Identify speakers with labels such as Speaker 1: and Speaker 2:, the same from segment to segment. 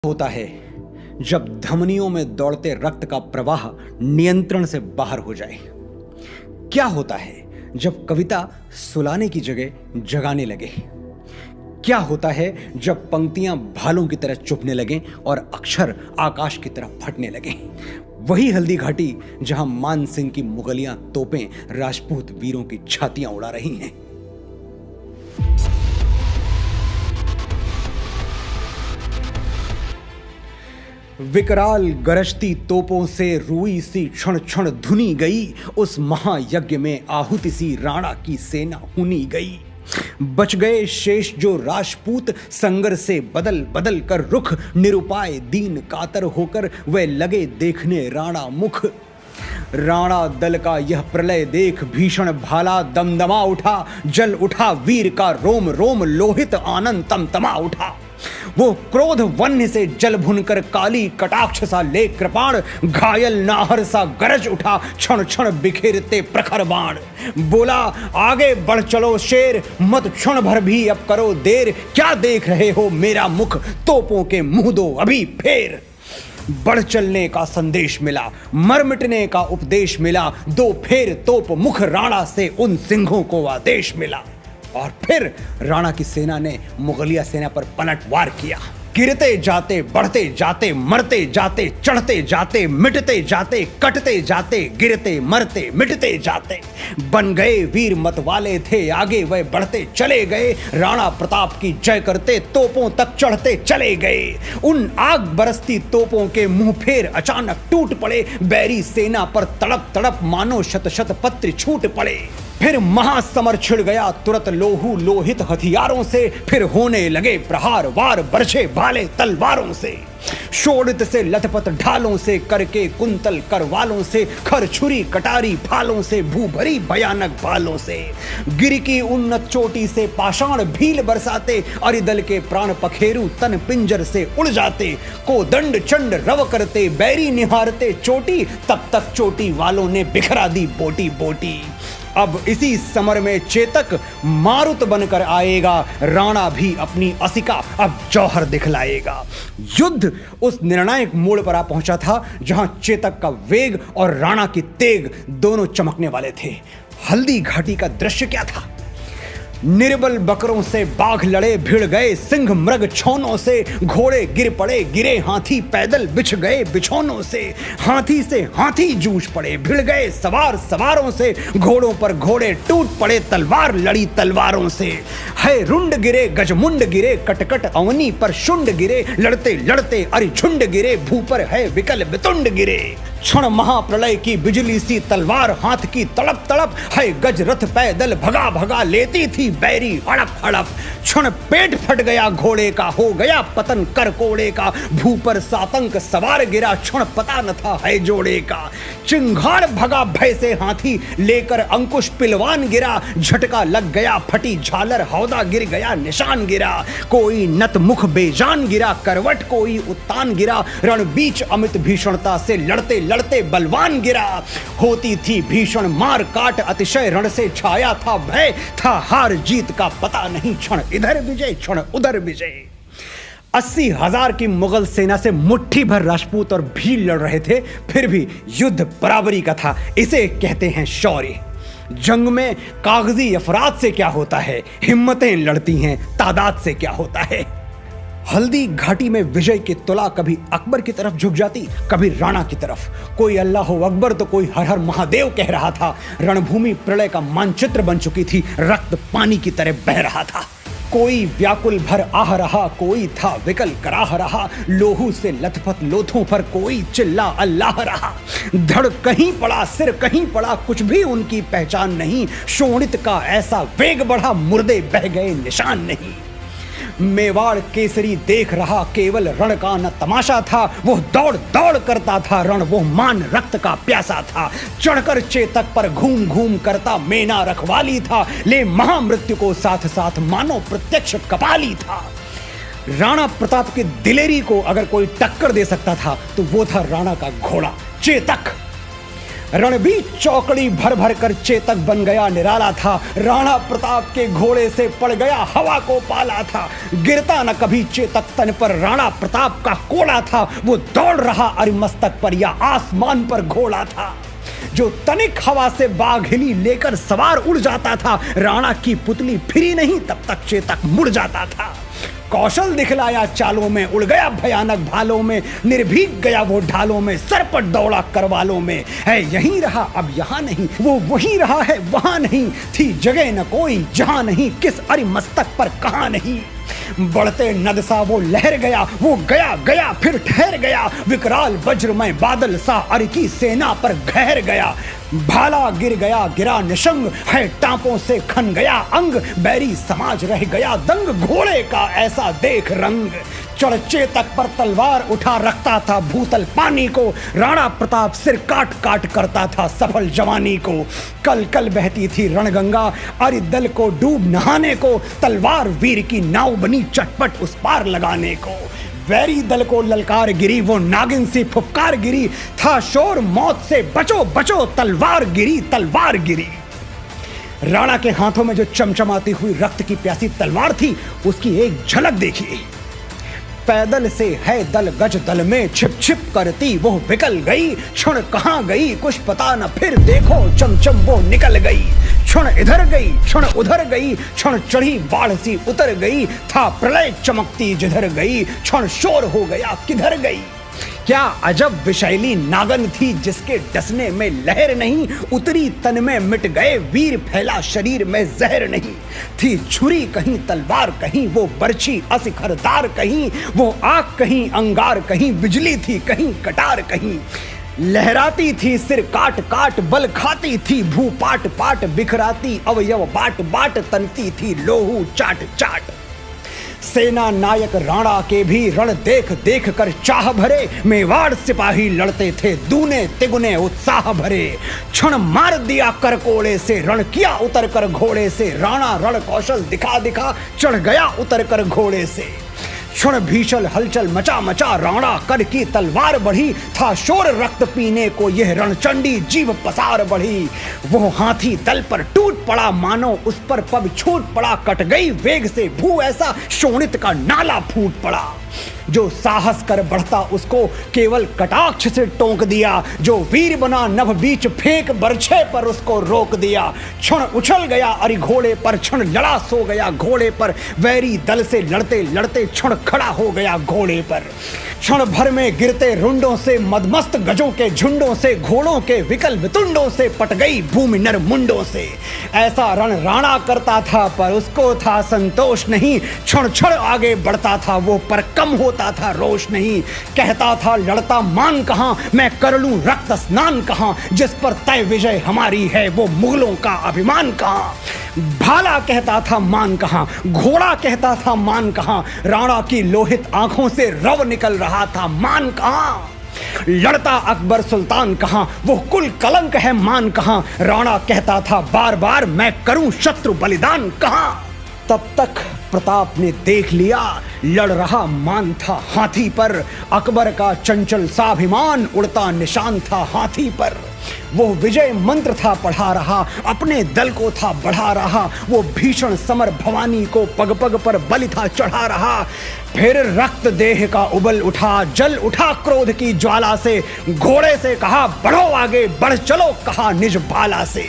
Speaker 1: होता है जब धमनियों में दौड़ते रक्त का प्रवाह नियंत्रण से बाहर हो जाए। क्या होता है जब कविता सुलाने की जगह जगाने लगे। क्या होता है जब पंक्तियां भालों की तरह चुभने लगें और अक्षर आकाश की तरह फटने लगें। वही हल्दी घाटी जहां मान सिंह की मुगलियां तोपें राजपूत वीरों की छातियां उड़ा रही हैं। विकराल गरजती तोपों से रुई सी क्षण क्षण धुनी गई। उस महायज्ञ में आहुति सी राणा की सेना हुनी गई। बच गए शेष जो राजपूत संगर से बदल बदल कर रुख। निरुपाय दीन कातर होकर वे लगे देखने राणा मुख। राणा दल का यह प्रलय देख भीषण भाला दमदमा उठा। जल उठा वीर का रोम रोम लोहित आनंद तमतमा उठा। वो क्रोध वन्य से जल भुनकर काली कटाक्ष सा ले कृपाण। घायल नाहर सा गरज उठा क्षण क्षण बिखेरते प्रखर बाण। बोला आगे बढ़ चलो शेर मत क्षण भर भी अब करो देर। क्या देख रहे हो मेरा मुख तोपों के मुंह दो अभी फेर। बढ़ चलने का संदेश मिला मर मिटने का उपदेश मिला। दो फेर तोप मुख राणा से उन सिंहों को आदेश मिला। और फिर राणा की सेना ने मुगलिया सेना पर पलटवार किया। गिरते जाते बढ़ते जाते मरते जाते चढ़ते जाते मिटते जाते कटते जाते गिरते मरते मिटते जाते। बन गए वीर मत वाले थे आगे वह बढ़ते चले गए। राणा प्रताप की जय करते तोपों तक चढ़ते चले गए। उन आग बरसती तोपों के मुंह फेर अचानक टूट पड़े। बैरी सेना पर तड़प तड़प मानो शत शत पत्र छूट पड़े। फिर महासमर छिड़ गया तुरंत लोहू लोहित हथियारों से। फिर होने लगे प्रहार वार बरछे भाले तलवारों से। शोणित से लथपथ ढालों से करके कुंतल करवालों से। खर छुरी कटारी फालों से भूभरी भयानक भालों से। गिर की उन्नत चोटी से पाषाण भील बरसाते। अरिदल के प्राण पखेरु तन पिंजर से उड़ जाते। को दंड चंड रव करते बैरी निहारते चोटी। तब तक चोटी वालों ने बिखरा दी बोटी बोटी। अब इसी समर में चेतक मारुत बनकर आएगा। राणा भी अपनी असिका अब जौहर दिखलाएगा। युद्ध उस निर्णायक मोड़ पर आ पहुंचा था जहां चेतक का वेग और राणा की तेग दोनों चमकने वाले थे। हल्दी घाटी का दृश्य क्या था। निर्बल बकरों से बाघ लड़े भिड़ गए सिंह मृग छौनों से। घोड़े गिर पड़े गिरे हाथी पैदल बिछ गए बिछौनों से। हाथी से हाथी जूझ पड़े भिड़ गए सवार सवारों से। घोड़ों पर घोड़े टूट पड़े तलवार लड़ी तलवारों से। है रुंड गिरे गजमुंड गिरे कटकट अवनी पर शुंड गिरे। लड़ते लड़ते अरिझुंड गिरे भू पर है विकल बितुंड गिरे। क्षण महाप्रलय की बिजली सी तलवार हाथ की तड़प तड़प। है गज रथ पैदल भगा भगा लेती थी बैरी हड़प हड़प। क्षण पेट फट गया घोड़े का हो गया पतन कर कोड़े का। भू पर सातंक सवार गिरा क्षण पता न था है जोड़े का। चिंगाड़ भगा भय से हाथी लेकर अंकुश पिलवान गिरा। झटका लग गया फटी झालर हौदा गिर गया निशान गिरा। कोई नत मुख बेजान गिरा करवट कोई उत्तान गिरा। रण बीच अमित भीषणता से लड़ते लड़ते बलवान गिरा। होती थी भीषण मार काट अतिशय रण से छाया था भय। था हार जीत का पता नहीं क्षण इधर विजय क्षण उधर विजय। 80,000 की मुगल सेना से मुट्ठी भर राजपूत और भील लड़ रहे थे। फिर भी युद्ध बराबरी का था। इसे कहते हैं शौर्य। जंग में कागजी अफराद से क्या होता है हिम्मतें लड़ती हैं तादाद से क्या होता है। हल्दी घाटी में विजय की तुला कभी अकबर की तरफ झुक जाती कभी राणा की तरफ। कोई अल्लाह अकबर तो कोई हर हर महादेव कह रहा था। रणभूमि प्रलय का मानचित्र बन चुकी थी। रक्त पानी की तरह बह रहा था। कोई व्याकुल भर आह रहा कोई था विकल कराह रहा। लोहू से लथपथ लोथों पर कोई चिल्ला अल्लाह रहा। धड़ कहीं पड़ा सिर कहीं पड़ा कुछ भी उनकी पहचान नहीं। शोणित का ऐसा वेग बढ़ा मुर्दे बह गए निशान नहीं। मेवाड़ केसरी देख रहा केवल रण का न तमाशा था। वो दौड़ दौड़ करता था रण वो मान रक्त का प्यासा था। चढ़कर चेतक पर घूम घूम करता मेना रखवाली था। ले महामृत्यु को साथ साथ मानो प्रत्यक्ष कपाली था। राणा प्रताप की दिलेरी को अगर कोई टक्कर दे सकता था तो वो था राणा का घोड़ा चेतक। रणबीर चौकड़ी भर भर कर चेतक बन गया निराला था। राणा प्रताप के घोड़े से पड़ गया हवा को पाला था। गिरता न कभी चेतक तन पर राणा प्रताप का कोड़ा था। वो दौड़ रहा अरिमस्तक पर या आसमान पर घोड़ा था। जो तनिक हवा से बाघिनी लेकर सवार उड़ जाता था, राणा की पुतली फिरी नहीं तब तक चेतक मुड़ जाता था। कौशल दिखलाया चालों में, उड़ गया भयानक भालों में, निर्भीक गया वो ढालों में, सरपट दौड़ा करवालों में। है यहीं रहा अब यहाँ नहीं, वो वहीं रहा है वहां नहीं। थी जगह न कोई जहां नहीं, किस अरिमस्तक पर कहां नहीं। बढ़ते नद सा वो लहर गया, वो गया गया फिर ठहर गया। विकराल वज्रमय बादल सा अरि की सेना पर गहर गया। भाला गिर गया गिरा निशंग, है टांपों से खन गया अंग। बैरी समाज रह गया दंग, घोड़े का ऐसा देख रंग। चढ़ चेतक पर तलवार उठा रखता था भूतल पानी को। राणा प्रताप सिर काट काट करता था सफल जवानी को। कल कल बहती थी रणगंगा, अरि दल को डूब नहाने को। तलवार वीर की नाव बनी चटपट उस पार लगाने को। वैरी दल को ललकार गिरी वो नागिन सी फुफकार गिरी। था शोर मौत से बचो बचो, तलवार गिरी तलवार गिरी। राणा के हाथों में जो चमचमाती हुई रक्त की प्यासी तलवार थी, उसकी एक झलक देखिए। पैदल से है दल गज दल में, छिप छिप करती वो विकल गई। क्षण कहां गई कुछ पता न, फिर देखो चमचम वो निकल गई। क्षण इधर गई क्षण उधर गई, क्षण चढ़ी बाढ़ सी उतर गई। था प्रलय चमकती जिधर गई, क्षण शोर हो गया किधर गई। क्या अजब विषैली नागन थी जिसके डसने में लहर नहीं। उतरी तन में मिट गए वीर, फैला शरीर में जहर नहीं। थी छुरी कहीं तलवार कहीं, वो बरछी असिखरदार कहीं। वो आग कहीं अंगार कहीं, बिजली थी कहीं कटार कहीं। लहराती थी सिर काट काट, बल खाती थी भू पाट पाट। बिखराती अवयव बाट बाट, तनती थी लोहू चाट चाट। सेना नायक राणा के भी रण देख देख कर चाह भरे। मेवाड़ सिपाही लड़ते थे दूने तिगुने उत्साह भरे। क्षण मार दिया करकोड़े से, रण किया उतर कर घोड़े से। राणा रण कौशल दिखा दिखा, चढ़ गया उतर कर घोड़े से। क्षण भीषण हलचल मचा मचा, राणा कर की तलवार बढ़ी। था शोर रक्त पीने को यह रणचंडी, जीव पसार बढ़ी। वो हाथी दल पर टूट पड़ा मानो उस पर पग छूट पड़ा। कट गई वेग से भू ऐसा, शोणित का नाला फूट पड़ा। जो साहस कर बढ़ता उसको केवल कटाक्ष से टोंक दिया। जो वीर बना नभ बीच फेंक बरछे पर उसको रोक दिया। क्षण उछल गया अरि घोड़े पर, क्षण लड़ा सो गया घोड़े पर। वैरी दल से लड़ते लड़ते क्षण खड़ा हो गया घोड़े पर। क्षण भर में गिरते रुंडों से, मदमस्त गजों के झुंडों से। घोड़ों के विकल वितुंडों से पट गई भूमि नर मुंडों से। ऐसा रण राणा करता था पर उसको था संतोष नहीं। क्षण क्षण आगे बढ़ता था वो पर कम होता था रोष नहीं। कहता था लड़ता मान कहां, मैं कर लूं रक्त स्नान कहां। जिस पर तय विजय हमारी है वो मुगलों का अभिमान कहां। भाला कहता था मान कहां, घोड़ा कहता था मान कहां। राणा की लोहित आंखों से रव निकल रहा था मान कहां। लड़ता अकबर सुल्तान कहां, वो कुल कलंक है मान कहां। राणा कहता था बार बार, मैं करूं शत्रु बलिदान कहां। तब तक प्रताप ने देख लिया, लड़ रहा मान था हाथी पर। अकबर का चंचल साभिमान उड़ता निशान था हाथी पर। वो विजय मंत्र था पढ़ा रहा, अपने दल को था बढ़ा रहा। वो भीषण समर भवानी को पग पग पर बलि था चढ़ा रहा। फिर रक्त देह का उबल उठा, जल उठा क्रोध की ज्वाला से। घोड़े से कहा बढ़ो आगे, बढ़ चलो कहा निज भाला से।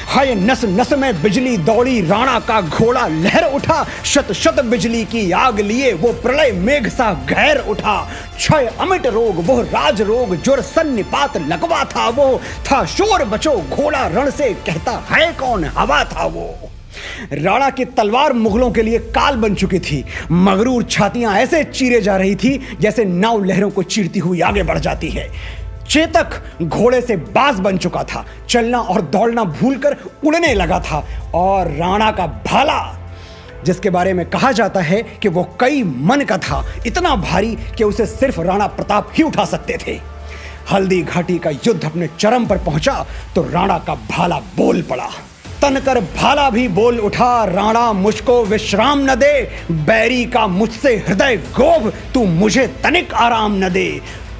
Speaker 1: हाय नस नस में बिजली दौड़ी, राणा का घोड़ा लहर उठा। शत शत बिजली की आग लिए वो प्रलय मेघ सा गहर उठा। क्षय अमिट रोग वो राज रोग, जुर सन्निपात लगवा था वो। था शोर बचो घोड़ा रण से, कहता है कौन हवा था वो। राणा की तलवार मुगलों के लिए काल बन चुकी थी। मगरूर छातियां ऐसे चीरे जा रही थी जैसे नाव लहरों को चीरती हुई आगे बढ़ जाती है। चेतक घोड़े से बाज बन चुका था, चलना और दौड़ना भूलकर उड़ने लगा था। और राणा का भाला, जिसके बारे में कहा जाता है कि वो कई मन का था, इतना भारी कि उसे सिर्फ राणा प्रताप ही उठा सकते थे। हल्दी घाटी का युद्ध अपने चरम पर पहुंचा तो राणा का भाला बोल पड़ा। तनकर भाला भी बोल उठा, राणा मुझको विश्राम न दे। बैरी का मुझसे हृदय गोभ, तू मुझे तनिक आराम न दे।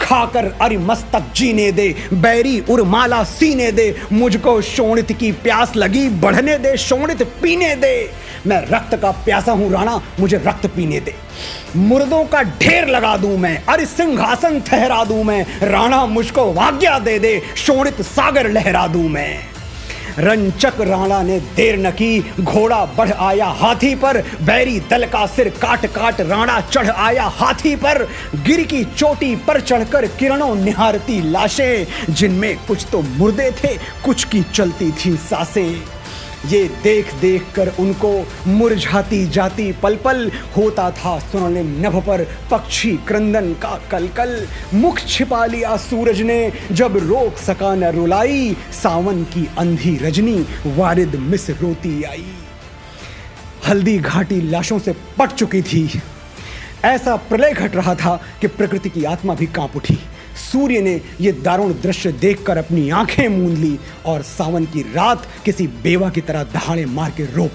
Speaker 1: खाकर अरिमस्तक जीने दे, बैरी उर्माला सीने दे, मुझको शोणित की प्यास लगी, बढ़ने दे शोणित पीने दे। मैं रक्त का प्यासा हूं राणा, मुझे रक्त पीने दे। मुर्दों का ढेर लगा दूं मैं, अरे सिंहासन ठहरा दूं मैं, राणा मुझको आज्ञा दे दे, शोणित सागर लहरा दूं मैं। रंचक राणा ने देर न की, घोड़ा बढ़ आया हाथी पर, बैरी दल का सिर काट काट राणा चढ़ आया हाथी पर। गिर की चोटी पर चढ़कर किरणों निहारती लाशें, जिनमें कुछ तो मुर्दे थे, कुछ की चलती थी सांसें। ये देख देख कर उनको मुरझाती जाती पल पल, होता था स्वर्णिम नभ पर पक्षी क्रंदन का कलकल। मुख छिपा लिया सूरज ने जब रोक सका न रुलाई, सावन की अंधी रजनी वारिद मिस रोती आई। हल्दी घाटी लाशों से पट चुकी थी। ऐसा प्रलय घट रहा था कि प्रकृति की आत्मा भी कांप उठी। सूर्य ने यह दारुण दृश्य देखकर अपनी आंखें मूंद ली और सावन की रात किसी बेवा की तरह दहाड़े मार के रो पड़ी।